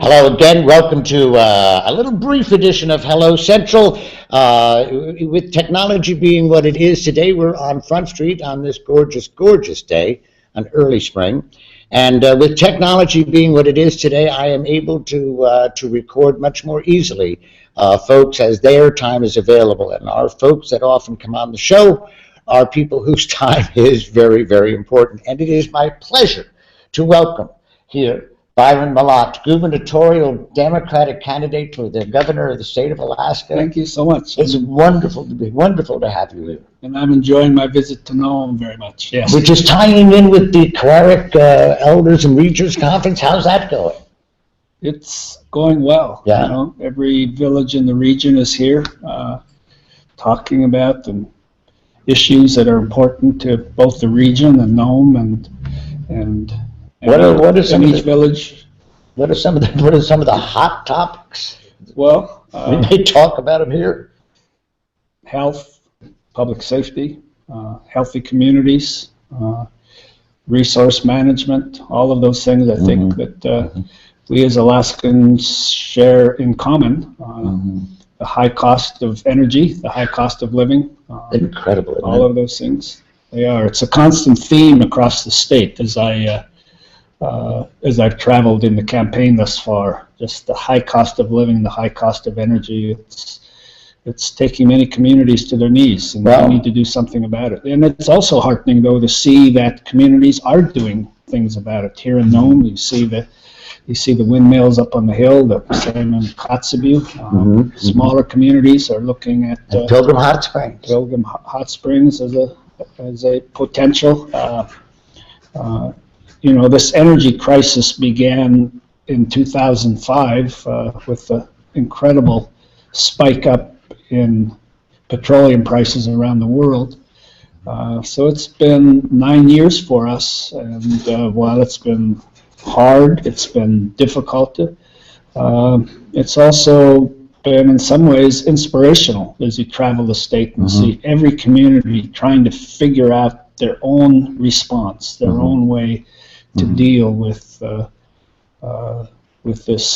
Hello again. Welcome to a little brief edition of Hello Central. With technology being what it is today, we're on Front Street on this gorgeous, gorgeous day, an early spring. And with technology being what it is today, I am able to record much more easily folks as their time is available. And our folks that often come on the show are people whose time is very, very important. And it is my pleasure to welcome here Byron Mallott, gubernatorial Democratic candidate for the governor of the state of Alaska. Thank you so much. It's wonderful to have you here. And I'm enjoying my visit to Nome very much. Yes. Which is tying in with the Cleric Elders and Regents Conference. How's that going? It's going well. Yeah. You know, every village in the region is here talking about the issues that are important to both the region and Nome and what are some in each village. What are some of the hot topics? Well, we may talk about them here. Health, public safety, healthy communities, resource management, all of those things I think that we as Alaskans share in common. The high cost of energy, the high cost of living. Incredible. All of those things. They are. It's a constant theme across the state as I've traveled in the campaign thus far. Just the high cost of living, the high cost of energy. It's taking many communities to their knees, and we need to do something about it. And it's also heartening, though, to see that communities are doing things about it. Here in Nome, you see the windmills up on the hill, the same in Kotzebue. Smaller communities are looking at Pilgrim Hot Springs. Pilgrim Hot Springs as a potential. You know, this energy crisis began in 2005 with the incredible spike up in petroleum prices around the world. So it's been 9 years for us, and while it's been hard, it's been difficult. It's also been in some ways inspirational as you travel the state and see every community trying to figure out their own response, their own way to deal with this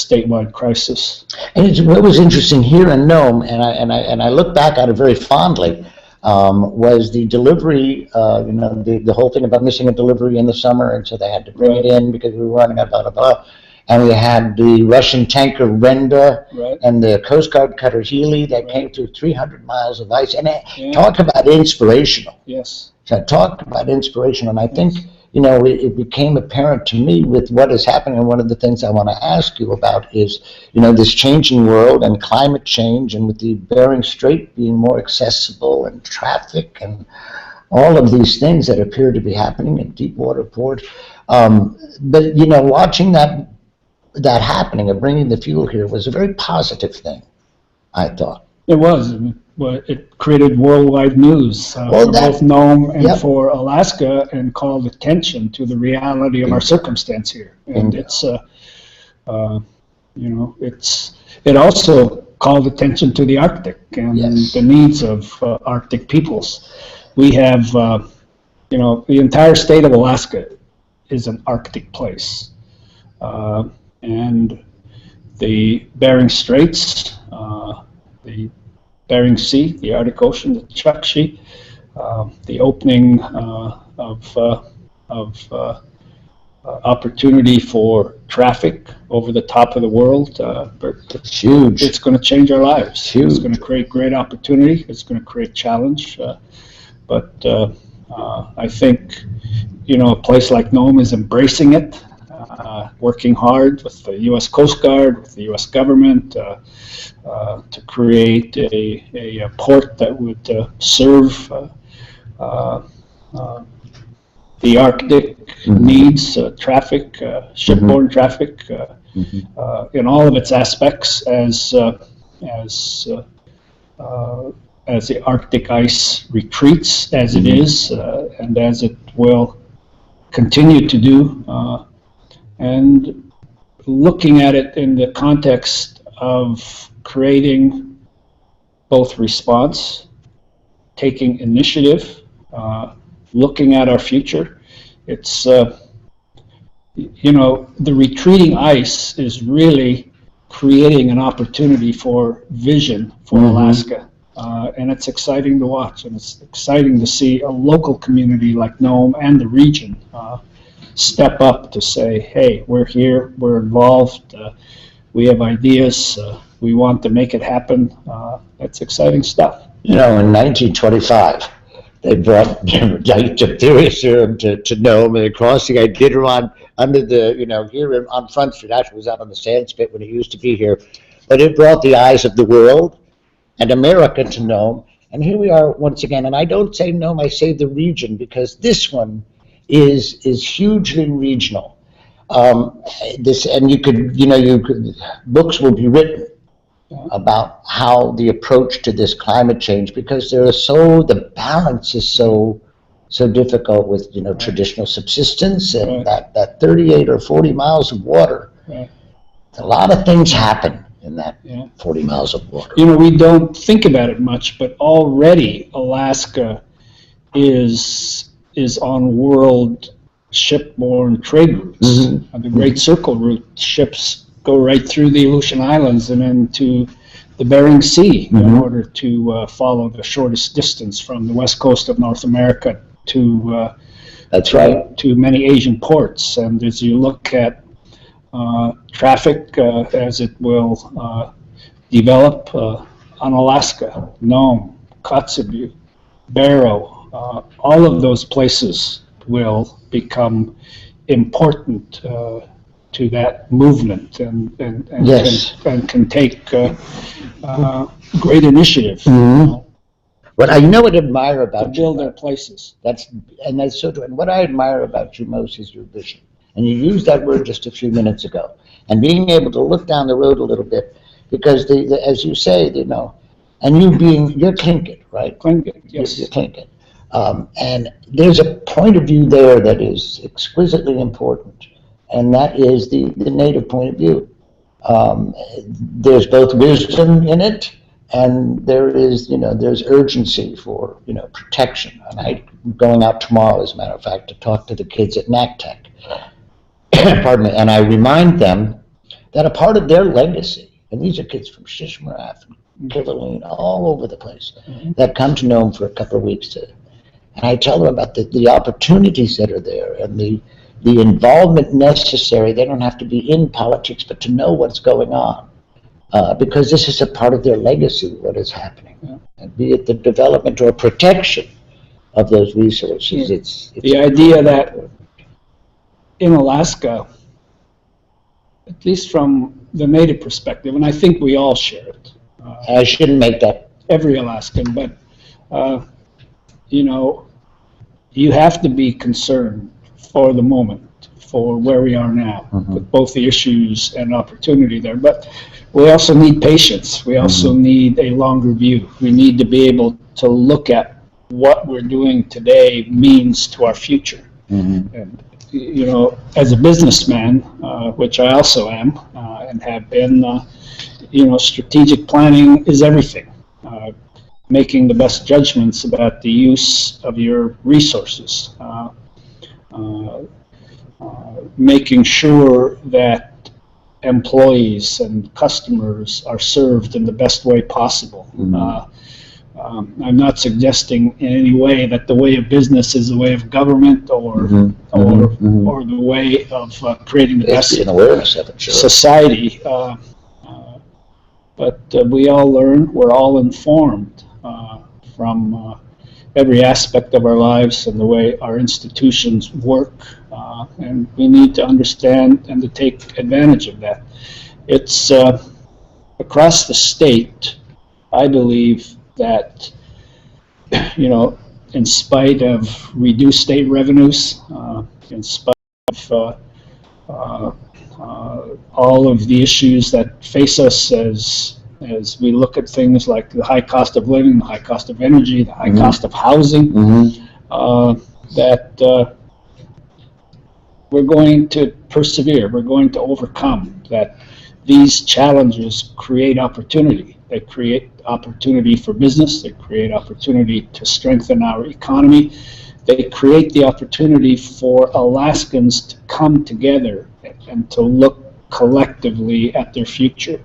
statewide crisis. And what was interesting here in Nome, and I look back at it very fondly, was the delivery. The whole thing about missing a delivery in the summer, and so they had to bring it in because we were running out, blah blah blah. And we had the Russian tanker Renda and the Coast Guard cutter Healy that came through 300 miles of ice. And talk about inspirational. Yes. So talk about inspirational, and I think. You know, it became apparent to me with what is happening, and one of the things I want to ask you about is, you know, this changing world and climate change, and with the Bering Strait being more accessible and traffic and all of these things that appear to be happening in Deepwater Port. But, you know, watching that happening and bringing the fuel here was a very positive thing, I thought. It was. It created worldwide news for both Nome and for Alaska, and called attention to the reality of our circumstance here. And it's, you know, it also called attention to the Arctic and the needs of Arctic peoples. We have, you know, the entire state of Alaska is an Arctic place, and the Bering Straits, the Bering Sea, the Arctic Ocean, the Chukchi, the opening of opportunity for traffic over the top of the world. It's huge. It's going to change our lives. Huge. It's going to create great opportunity. It's going to create challenge. But I think, you know, a place like Nome is embracing it, working hard with the U.S. Coast Guard, with the U.S. government, to create a port that would serve the Arctic needs, traffic, shipborne traffic, in all of its aspects as the Arctic ice retreats, as it is, and as it will continue to do, and looking at it in the context of creating both response, taking initiative, looking at our future. It's you know, the retreating ice is really creating an opportunity for vision for Alaska. And it's exciting to watch, and it's exciting to see a local community like Nome and the region step up to say, hey, we're here, we're involved, we have ideas, we want to make it happen. It's exciting stuff. You know, in 1925, they brought diphtheria serum to Nome, and across the Iditarod under the, you know, here on Front Street. Actually, it was out on the sand spit when it used to be here. But it brought the eyes of the world and America to Nome. And here we are once again. And I don't say Nome, I say the region, because this one is hugely regional. And you could, you know, books will be written about how the approach to this climate change, because the balance is so difficult with, you know, traditional subsistence and that 38 or 40 miles of water. A lot of things happen in that 40 miles of water. You know, we don't think about it much, but already Alaska is on world shipborne trade routes. The Great Circle route, ships go right through the Aleutian Islands and into the Bering Sea in order to follow the shortest distance from the west coast of North America to to many Asian ports. And as you look at traffic as it will develop on Alaska, Nome, Kotzebue, Barrow, all of those places will become important to that movement and can take great initiative. What I know and admire about to build their places. That's so true. And what I admire about you most is your vision. And you used that word just a few minutes ago. And being able to look down the road a little bit, because as you say, you know, and you're Tlingit, right? Tlingit, yes. You're Tlingit. And there's a point of view there that is exquisitely important, and that is the native point of view. There's both wisdom in it, and there's urgency for, you know, protection. And I'm going out tomorrow, as a matter of fact, to talk to the kids at NACTEC. Pardon me, and I remind them that a part of their legacy, and these are kids from Shishmaref and Kivalina, all over the place, that come to Nome for a couple of weeks and I tell them about the opportunities that are there and the involvement necessary. They don't have to be in politics, but to know what's going on, because this is a part of their legacy, what is happening, and be it the development or protection of those resources. It's the idea that in Alaska, at least from the native perspective, and I think we all share it. I shouldn't make that every Alaskan, but you know, you have to be concerned for the moment for where we are now with both the issues and opportunity there. But we also need patience. We also need a longer view. We need to be able to look at what we're doing today means to our future. And, you know, as a businessman, which I also am and have been, you know, strategic planning is everything. Making the best judgments about the use of your resources. Making sure that employees and customers are served in the best way possible. I'm not suggesting in any way that the way of business is the way of government or the way of creating the best society. But we all learn, we're all informed from every aspect of our lives and the way our institutions work, and we need to understand and to take advantage of that. It's across the state, I believe that, you know, in spite of reduced state revenues, in spite of all of the issues that face us as we look at things like the high cost of living, the high cost of energy, the high cost of housing, that we're going to persevere, we're going to overcome, that these challenges create opportunity. They create opportunity for business, they create opportunity to strengthen our economy, they create the opportunity for Alaskans to come together and to look collectively at their future.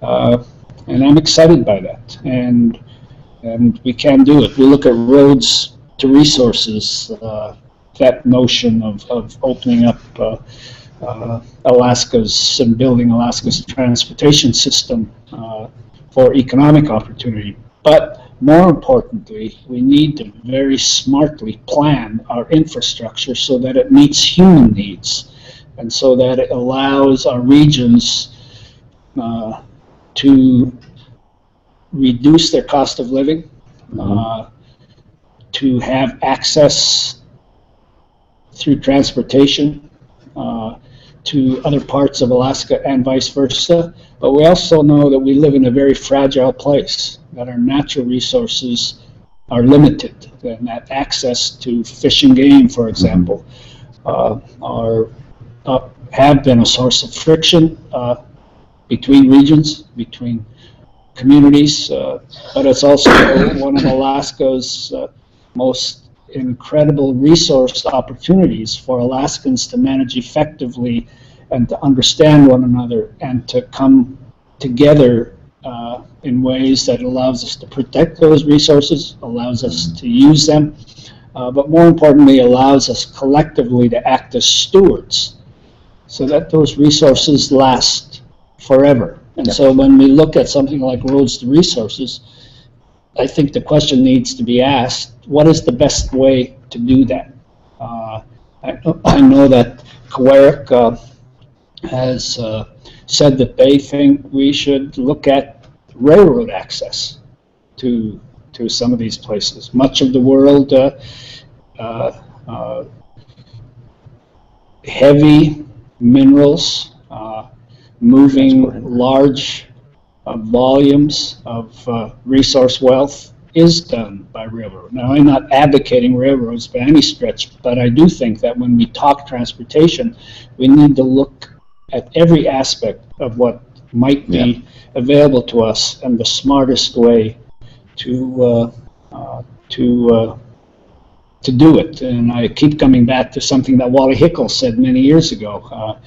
And I'm excited by that. And we can do it. We look at roads to resources, that notion of opening up Alaska's and building Alaska's transportation system for economic opportunity. But more importantly, we need to very smartly plan our infrastructure so that it meets human needs and so that it allows our regions to reduce their cost of living, to have access through transportation to other parts of Alaska and vice versa. But we also know that we live in a very fragile place, that our natural resources are limited, and that access to fish and game, for example, have been a source of friction between regions, between communities, but it's also one of Alaska's most incredible resource opportunities for Alaskans to manage effectively and to understand one another and to come together in ways that allows us to protect those resources, allows us to use them, but more importantly allows us collectively to act as stewards so that those resources last forever. And so when we look at something like roads to resources, I think the question needs to be asked, what is the best way to do that? I know that Kawarick has said that they think we should look at railroad access to some of these places. Much of the world, heavy minerals, moving large volumes of resource wealth is done by railroad. Now, I'm not advocating railroads by any stretch, but I do think that when we talk transportation, we need to look at every aspect of what might be available to us and the smartest way to do it. And I keep coming back to something that Wally Hickel said many years ago.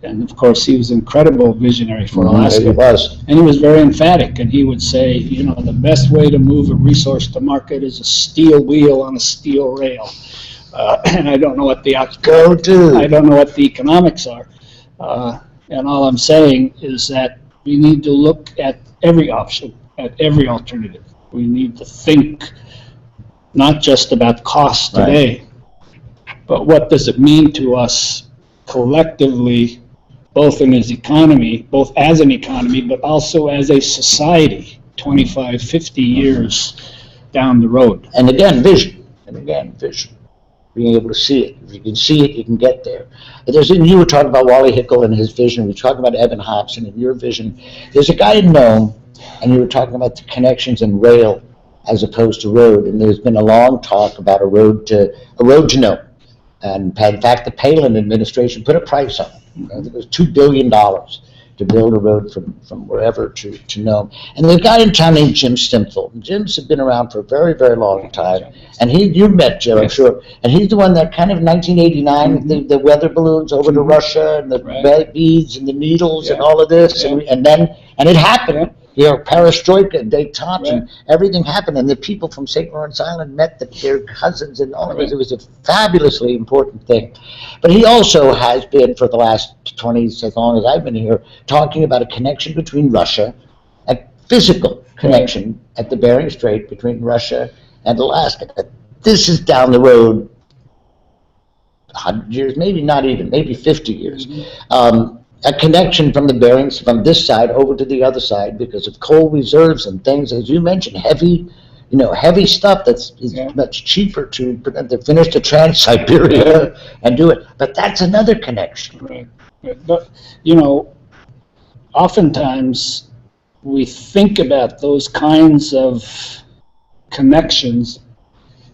And of course, he was an incredible visionary for Alaska. He was. And he was very emphatic. And he would say, you know, the best way to move a resource to market is a steel wheel on a steel rail. And I don't know what the I don't know what the economics are. And all I'm saying is that we need to look at every option, at every alternative. We need to think not just about cost today, but what does it mean to us collectively, both in as economy, both as an economy, but also as a society, 25, 50 years down the road. And again, vision. And again, vision. Being able to see it. If you can see it, you can get there. You were talking about Wally Hickel and his vision. We were talking about Evan Hobson and your vision. There's a guy in Nome, and you were talking about the connections in rail as opposed to road. And there's been a long talk about a road to Nome. And in fact, the Palin administration put a price on it. I think it was $2 billion to build a road from wherever to Nome. And there's a guy in town named Jim Stimfel. Jim's been around for a very, very long time. And you met Jim, I'm sure. And he's the one that kind of 1989, the weather balloons over to Russia and the beads and the needles and all of this. And it happened. You know, perestroika and détente and everything happened, and the people from St. Lawrence Island met their cousins and all of it. It was a fabulously important thing. But he also has been, for the last 20, as long as I've been here, talking about a connection between Russia, a physical connection at the Bering Strait between Russia and Alaska. This is down the road 100 years, maybe not even, maybe 50 years. A connection from the Berings, from this side over to the other side, because of coal reserves and things, as you mentioned, heavy stuff that's much cheaper to finish the Trans-Siberia and do it. But that's another connection. Right. But, you know, oftentimes we think about those kinds of connections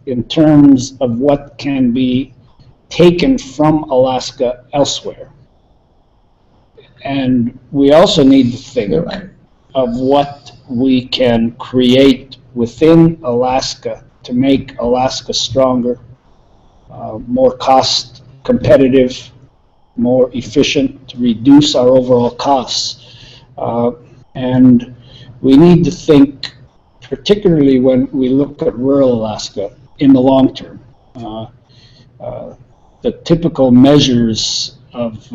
in terms of what can be taken from Alaska elsewhere. And we also need to think of what we can create within Alaska to make Alaska stronger, more cost competitive, more efficient, to reduce our overall costs. And we need to think, particularly when we look at rural Alaska, in the long term. The typical measures of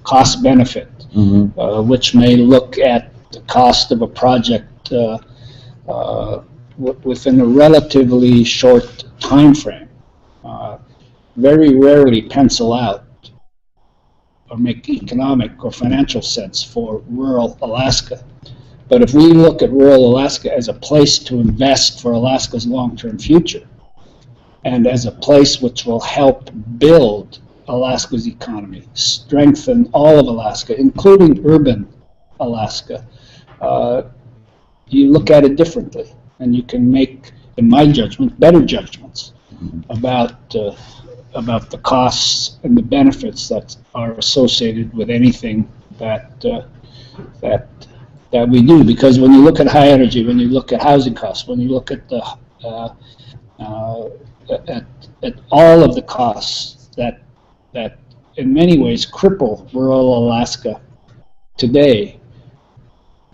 cost benefit, which may look at the cost of a project within a relatively short time frame, very rarely pencil out or make economic or financial sense for rural Alaska. But if we look at rural Alaska as a place to invest for Alaska's long-term future, and as a place which will help build Alaska's economy, strengthen all of Alaska, including urban Alaska, you look at it differently, and you can make, in my judgment, better judgments about the costs and the benefits that are associated with anything that we do. Because when you look at high energy, when you look at housing costs, when you look at the at all of the costs that in many ways cripple rural Alaska today,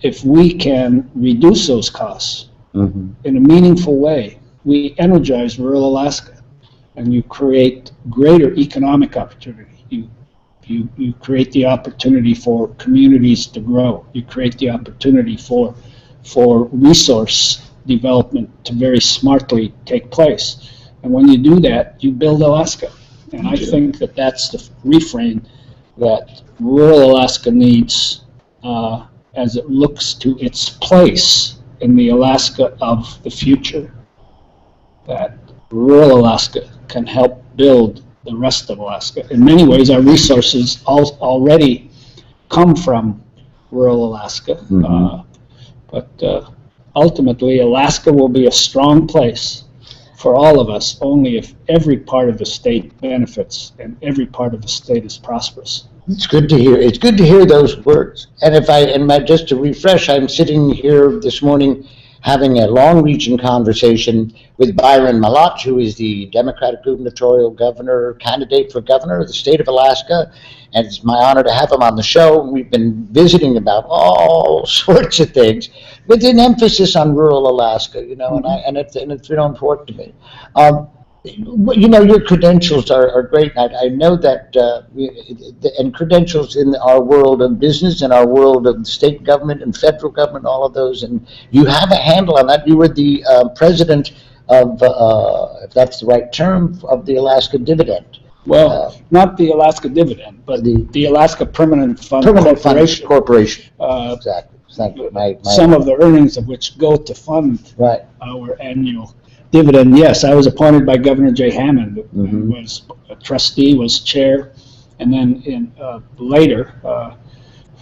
if we can reduce those costs in a meaningful way, we energize rural Alaska, and you create greater economic opportunity. You create the opportunity for communities to grow. You create the opportunity for resource development to very smartly take place. And when you do that, you build Alaska. And I think that that's the refrain that rural Alaska needs as it looks to its place in the Alaska of the future. That rural Alaska can help build the rest of Alaska. In many ways, our resources already come from rural Alaska. But ultimately, Alaska will be a strong place for all of us only if every part of the state benefits and every part of the state is prosperous. It's good to hear. It's good to hear those words. And just to refresh, I'm sitting here this morning having a long-reaching conversation with Byron Mallott, who is the Democratic gubernatorial governor candidate for governor of the state of Alaska. And it's my honor to have him on the show. We've been visiting about all sorts of things with an emphasis on rural Alaska, and it's real important to me. Your credentials are great. I know that, and credentials in our world of business and our world of state government and federal government, all of those, and you have a handle on that. You were the president of, if that's the right term, of the Alaska Dividend. Well, not the Alaska Dividend, but the Alaska Permanent Fund Corporation. Exactly. Some of the earnings of which go to fund our annual dividend. Yes, I was appointed by Governor Jay Hammond, who was a trustee, was chair, and then later,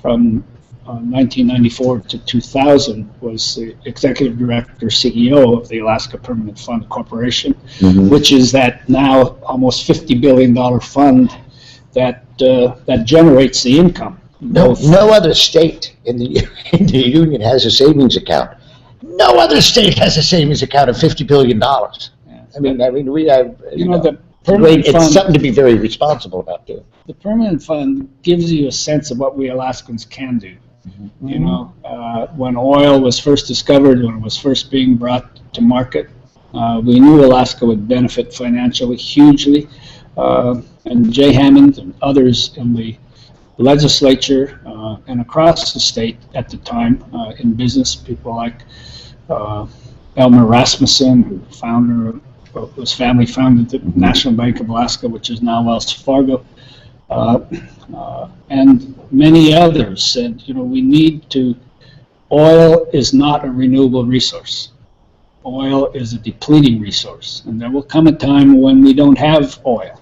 from 1994 to 2000, was the executive director, CEO of the Alaska Permanent Fund Corporation, which is that now almost $50 billion fund that generates the income. No other state in the union has a savings account. No other state has a savings account of $50 billion. Yeah. I mean, we have, the permanent fund, it's something to be very responsible about doing. The permanent fund gives you a sense of what we Alaskans can do. When oil was first discovered, when it was first being brought to market, we knew Alaska would benefit financially hugely. And Jay Hammond and others in the legislature and across the state at the time in business, people like Elmer Rasmussen, whose family founded the National Bank of Alaska, which is now Wells Fargo, and many others said, we need to, oil is not a renewable resource. Oil is a depleting resource, and there will come a time when we don't have oil,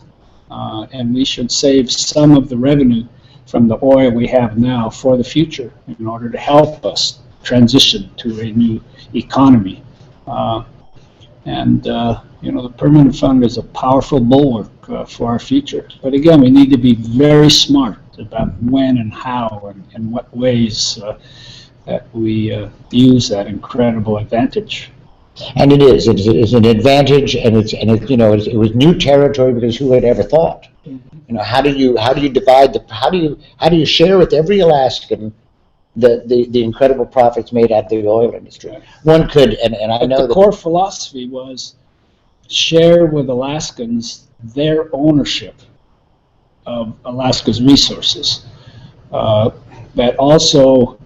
and we should save some of the revenue from the oil we have now for the future in order to help us transition to a new economy. The permanent fund is a powerful bulwark for our future. But again, we need to be very smart about when and how and what ways that we use that incredible advantage. And it is. It's an advantage, and it was new territory because who had ever thought? How do you divide how do you share with every Alaskan the incredible profits made at the oil industry? One could, and I know the core philosophy was share with Alaskans their ownership of Alaska's resources. That also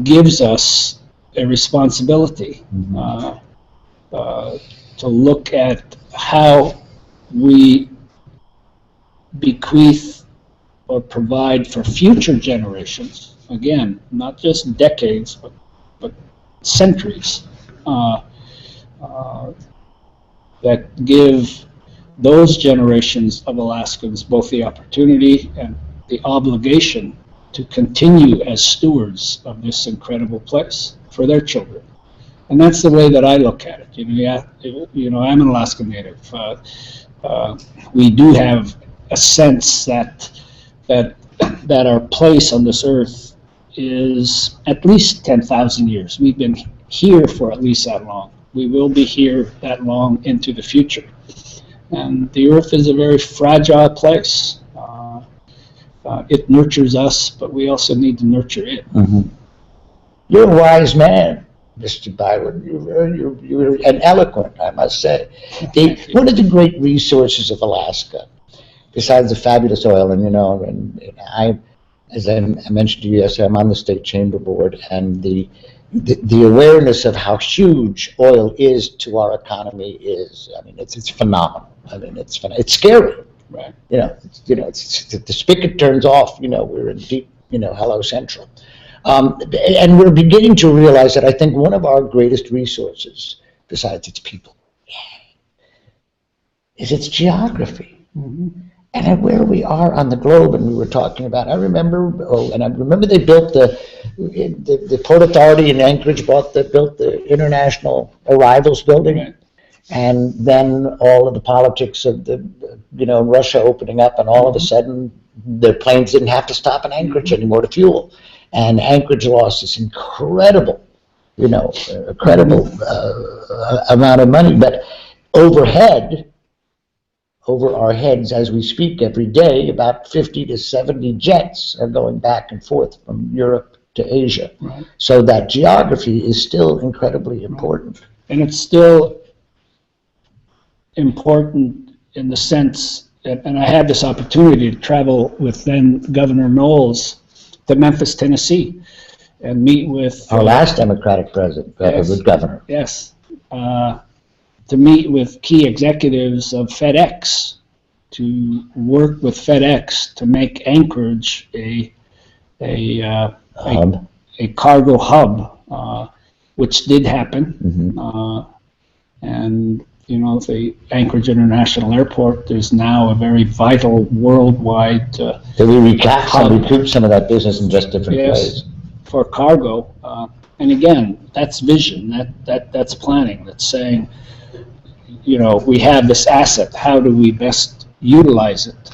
gives us a responsibility to look at how we bequeath or provide for future generations. Again, not just decades, but centuries, that give those generations of Alaskans both the opportunity and the obligation to continue as stewards of this incredible place for their children. And that's the way that I look at it. I'm an Alaskan Native. We do have a sense that our place on this earth is at least 10,000 years. We've been here for at least that long. We will be here that long into the future. And the earth is a very fragile place. It nurtures us, but we also need to nurture it. You're a wise man, Mr. Byron. You're an eloquent, I must say. One of the great resources of Alaska, besides the fabulous oil, and I, as I mentioned to you yesterday, I'm on the state chamber board, and the awareness of how huge oil is to our economy is, it's phenomenal. It's scary. Right. The spigot turns off. We're in deep, Hello Central. And we're beginning to realize that I think one of our greatest resources, besides its people, is its geography. And where we are on the globe, and we were talking about, I remember they built the Port Authority in Anchorage built the International Arrivals Building. Right. And then all of the politics of Russia opening up, and all of a sudden the planes didn't have to stop in Anchorage anymore to fuel. And Anchorage lost this incredible amount of money. But over our heads as we speak every day, about 50 to 70 jets are going back and forth from Europe to Asia. Right. So that geography is still incredibly important. Right. And it's still important in the sense, and I had this opportunity to travel with then Governor Knowles to Memphis, Tennessee, and meet with our last Democratic president, governor. Yes, to meet with key executives of FedEx, to work with FedEx to make Anchorage a cargo hub, which did happen, and the Anchorage International Airport is now a very vital worldwide so we recouped some of that business in just different ways. For cargo. And again, that's vision, that's planning, that's saying, we have this asset, how do we best utilize it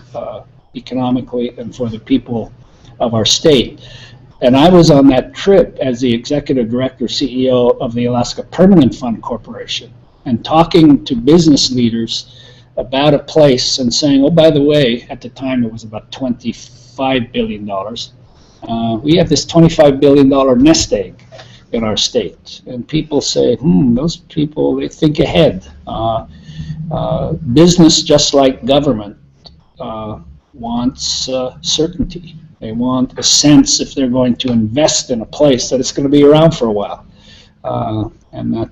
economically and for the people of our state? And I was on that trip as the executive director, CEO of the Alaska Permanent Fund Corporation, and talking to business leaders about a place and saying, oh, by the way, at the time it was about $25 billion. We have this $25 billion nest egg in our state. And people say, those people, they think ahead. Business, just like government, wants certainty. They want a sense, if they're going to invest in a place, that it's going to be around for a while. And that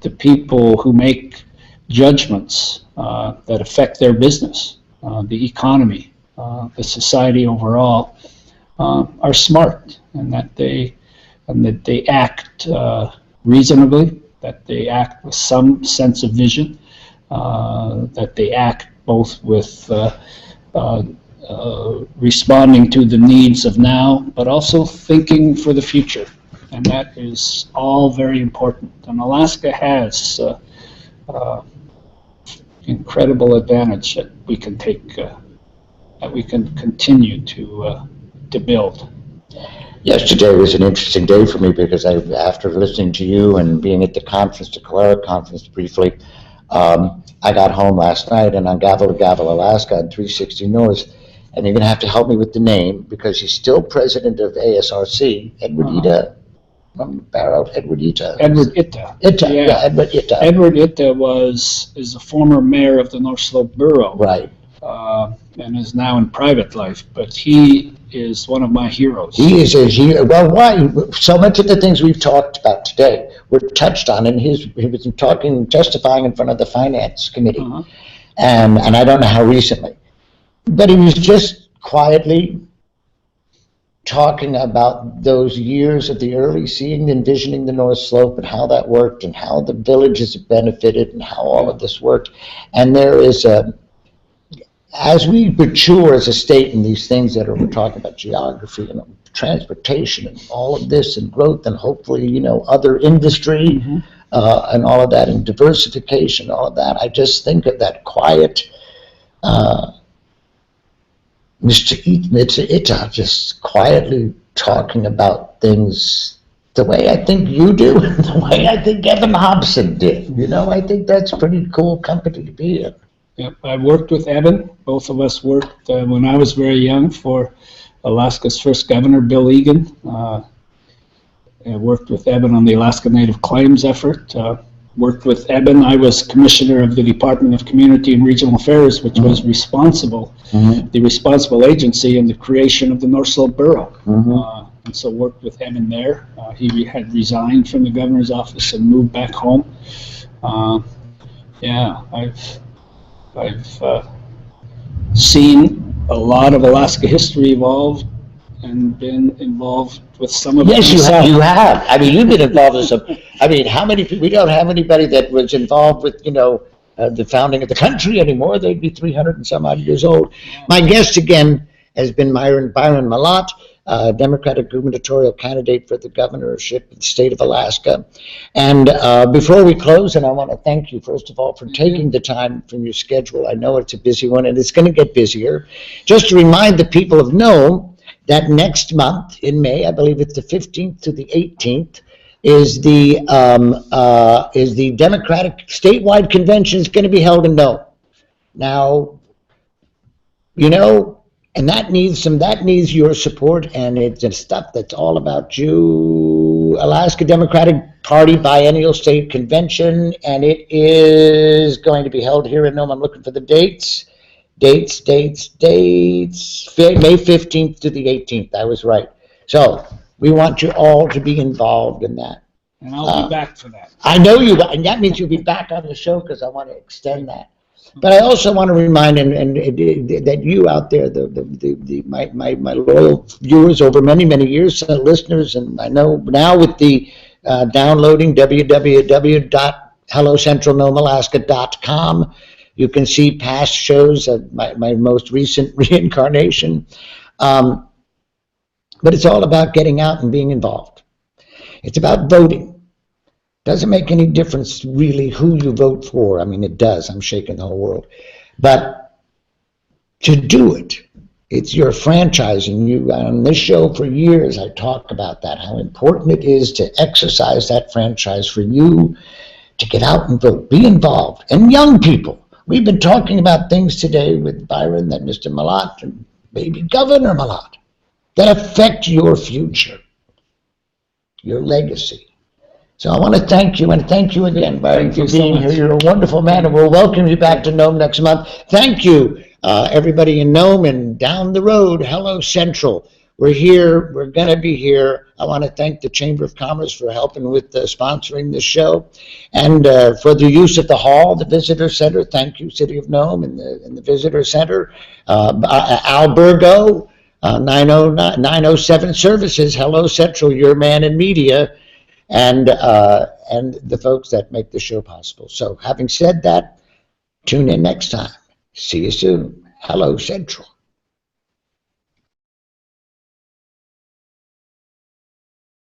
the people who make judgments that affect their business, the economy, the society overall, are smart, and that they act reasonably, that they act with some sense of vision, that they act both with responding to the needs of now, but also thinking for the future. And that is all very important. And Alaska has incredible advantage that we can take, that we can continue to build. Yesterday was an interesting day for me because after listening to you and being at the conference, the Calera conference briefly, I got home last night and on Gavel to Gavel, Alaska on 360 North, and you're going to have to help me with the name because he's still president of ASRC, Edward Ita, from Barrow, Edward Ita. Edward Ita. Yeah, Edward Ita. Edward Ita is a former mayor of the North Slope Borough. Right. And is now in private life, but he is one of my heroes. He is a hero. Well, why? So much of the things we've talked about today were touched on in he was testifying in front of the Finance Committee, and I don't know how recently, but he was just quietly talking about those years of the early seeing, envisioning the North Slope and how that worked and how the villages benefited and how all of this worked. And there is as we mature as a state in these things that we're talking about geography and transportation and all of this and growth and hopefully, other industry and all of that and diversification, all of that, I just think of that quiet Mr. Ita just quietly talking about things the way I think you do and the way I think Evan Hobson did. I think that's a pretty cool company to be in. Yep, I worked with Evan. Both of us worked when I was very young for Alaska's first governor, Bill Egan. I worked with Evan on the Alaska Native Claims effort. Worked with Evan. I was commissioner of the Department of Community and Regional Affairs, which was the responsible agency in the creation of the North Slope Borough. And so worked with Evan there. He had resigned from the governor's office and moved back home. I've seen a lot of Alaska history evolve and been involved with some of it. Yes, you have. I mean, you've been involved with some. I mean, how many people? We don't have anybody that was involved with, the founding of the country anymore. They'd be 300 and some odd years old. My guest again has been Byron Mallott, Democratic gubernatorial candidate for the governorship of the state of Alaska. And before we close, and I want to thank you, first of all, for taking the time from your schedule. I know it's a busy one, and it's going to get busier. Just to remind the people of Nome that next month in May, I believe it's the 15th to the 18th, is the Democratic statewide convention is going to be held in Nome. Now, and that needs your support, and it's stuff that's all about you. Alaska Democratic Party Biennial State Convention, and it is going to be held here in Nome. I'm looking for the dates. May 15th to the 18th. I was right. So we want you all to be involved in that. And I'll be back for that. I know you, and that means you'll be back on the show because I want to extend that. But I also want to remind and that you out there, my loyal viewers over many, many years, listeners, and I know now with the downloading www.hellocentralnomealaska.com, you can see past shows of my most recent reincarnation. But it's all about getting out and being involved. It's about voting. Doesn't make any difference really who you vote for. I mean, it does. I'm shaking the whole world. But to do it, it's your franchise. And you, on this show for years, I talk about that, how important it is to exercise that franchise for you to get out and vote, be involved. And young people. We've been talking about things today with Byron, that Mr. Mallott, and maybe Governor Mallott, that affect your future, your legacy. So I want to thank you, and thank you again, Byron, for being here. You're a wonderful man, and we'll welcome you back to Nome next month. Thank you, everybody in Nome and down the road, Hello Central. We're here. We're going to be here. I want to thank the Chamber of Commerce for helping with sponsoring this show, and for the use of the hall, the Visitor Center. Thank you, City of Nome and the Visitor Center. Albergo, 907 Services, Hello Central, your man in media, and the folks that make the show possible. So having said that, tune in next time. See you soon. Hello Central.